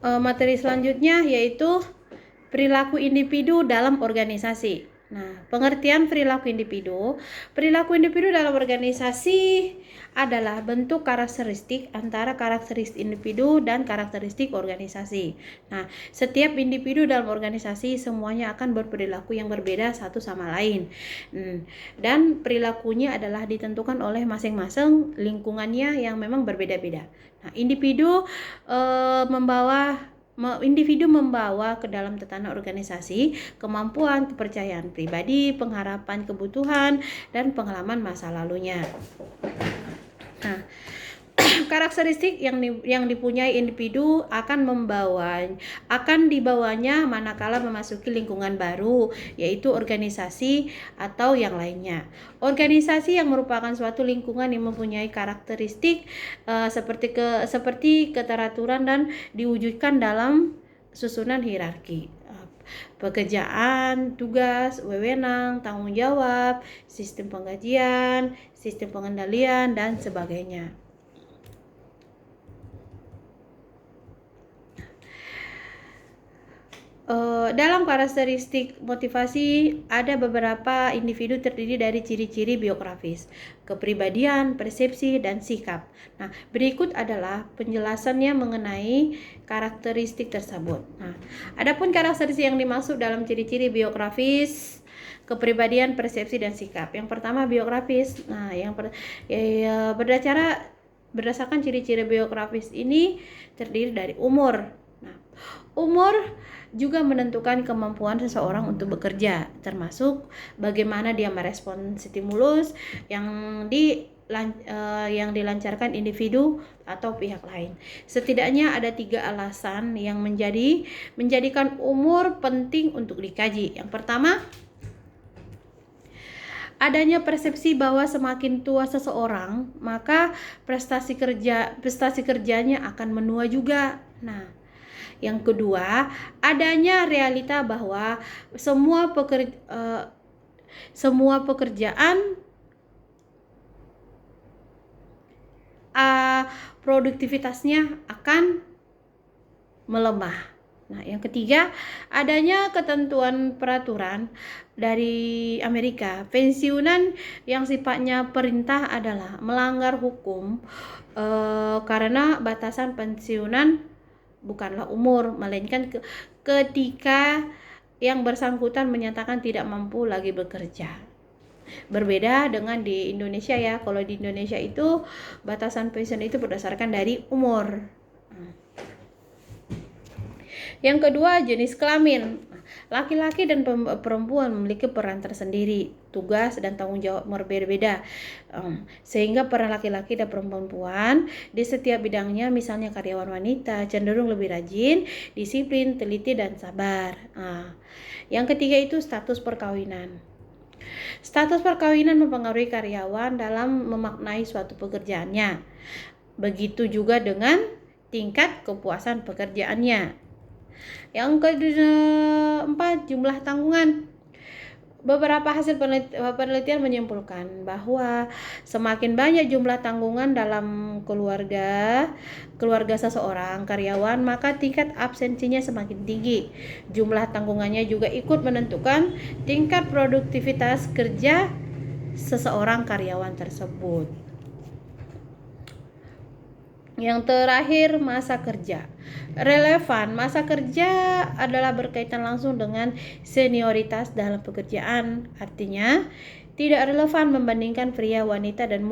Materi selanjutnya yaitu perilaku individu dalam organisasi. Nah, pengertian perilaku individu. Perilaku individu dalam organisasi adalah bentuk karakteristik antara karakteristik individu dan karakteristik organisasi. Nah, setiap individu dalam organisasi semuanya akan berperilaku yang berbeda satu sama lain. Dan perilakunya adalah ditentukan oleh masing-masing lingkungannya yang memang berbeda-beda. Nah, individu membawa ke dalam tatanan organisasi kemampuan, kepercayaan pribadi, pengharapan, kebutuhan, dan pengalaman masa lalunya. Nah, karakteristik yang dipunyai individu akan dibawanya manakala memasuki lingkungan baru, yaitu organisasi atau yang lainnya. Organisasi yang merupakan suatu lingkungan yang mempunyai karakteristik seperti keteraturan dan diwujudkan dalam susunan hierarki. Pekerjaan, tugas, wewenang, tanggung jawab, sistem penggajian, sistem pengendalian, dan sebagainya. Dalam karakteristik motivasi ada beberapa individu terdiri dari ciri-ciri biografis, kepribadian, persepsi, dan sikap. Nah, berikut adalah penjelasannya mengenai karakteristik tersebut. Nah, adapun karakteristik yang dimaksud dalam ciri-ciri biografis, kepribadian, persepsi, dan sikap. Yang pertama biografis. Nah, berdasarkan ciri-ciri biografis ini terdiri dari umur. Nah, umur juga menentukan kemampuan seseorang untuk bekerja, termasuk bagaimana dia merespon stimulus yang dilancarkan individu atau pihak lain. Setidaknya ada 3 alasan yang menjadikan umur penting untuk dikaji. Yang pertama, adanya persepsi bahwa semakin tua seseorang, maka prestasi kerjanya akan menua juga. Nah, yang kedua, adanya realita bahwa semua pekerjaan produktivitasnya akan melemah. Nah, yang ketiga, adanya ketentuan peraturan dari Amerika. Pensiunan yang sifatnya perintah adalah melanggar hukum karena batasan pensiunan bukanlah umur, melainkan ketika yang bersangkutan menyatakan tidak mampu lagi bekerja. Berbeda dengan di Indonesia ya. Kalau di Indonesia itu batasan pensiun itu berdasarkan dari umur. Yang kedua, jenis kelamin. Laki-laki dan perempuan memiliki peran tersendiri, tugas dan tanggung jawab berbeda, sehingga peran laki-laki dan perempuan di setiap bidangnya, misalnya karyawan wanita cenderung lebih rajin, disiplin, teliti, dan sabar. Yang ketiga itu status perkawinan. Status perkawinan mempengaruhi karyawan dalam memaknai suatu pekerjaannya. Begitu juga dengan tingkat kepuasan pekerjaannya. Yang keempat, jumlah tanggungan. Beberapa hasil penelitian menyimpulkan bahwa semakin banyak jumlah tanggungan dalam keluarga seseorang karyawan, maka tingkat absensinya semakin tinggi. Jumlah tanggungannya juga ikut menentukan tingkat produktivitas kerja seseorang karyawan tersebut. Yang terakhir, masa kerja. Relevan, masa kerja adalah berkaitan langsung dengan senioritas dalam pekerjaan. Artinya, tidak relevan membandingkan pria, wanita, dan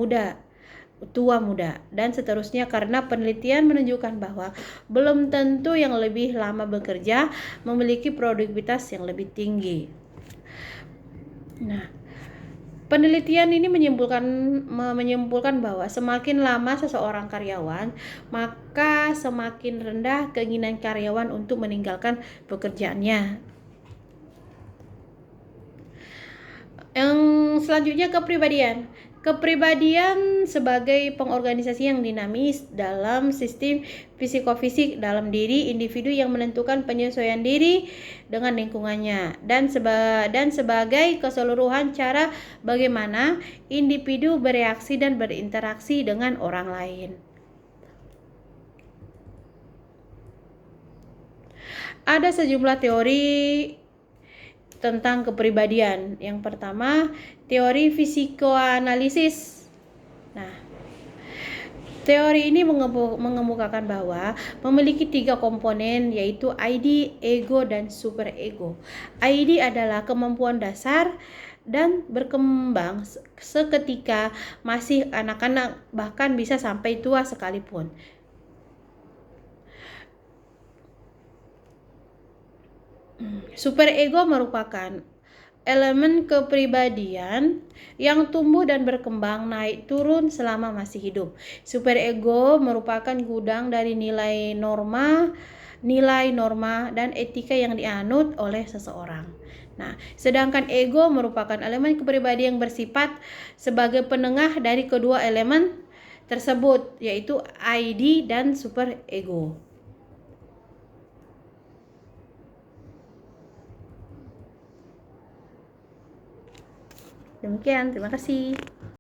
tua muda, dan seterusnya, karena penelitian menunjukkan bahwa belum tentu yang lebih lama bekerja memiliki produktivitas yang lebih tinggi. Nah, penelitian ini menyimpulkan bahwa semakin lama seseorang karyawan, maka semakin rendah keinginan karyawan untuk meninggalkan pekerjaannya. Yang selanjutnya, kepribadian. Kepribadian sebagai pengorganisasi yang dinamis dalam sistem psikofisik dalam diri individu yang menentukan penyesuaian diri dengan lingkungannya dan sebagai keseluruhan cara bagaimana individu bereaksi dan berinteraksi dengan orang lain. Ada sejumlah teori tentang kepribadian. Yang pertama, teori psikoanalisis. Nah, teori ini mengemukakan bahwa memiliki 3 komponen, yaitu ID, ego, dan superego. ID adalah kemampuan dasar dan berkembang seketika masih anak-anak, bahkan bisa sampai tua sekalipun. Superego merupakan elemen kepribadian yang tumbuh dan berkembang naik turun selama masih hidup. Superego merupakan gudang dari nilai norma, dan etika yang dianut oleh seseorang. Nah, sedangkan ego merupakan elemen kepribadian yang bersifat sebagai penengah dari kedua elemen tersebut, yaitu ID dan superego. Demikian, terima kasih.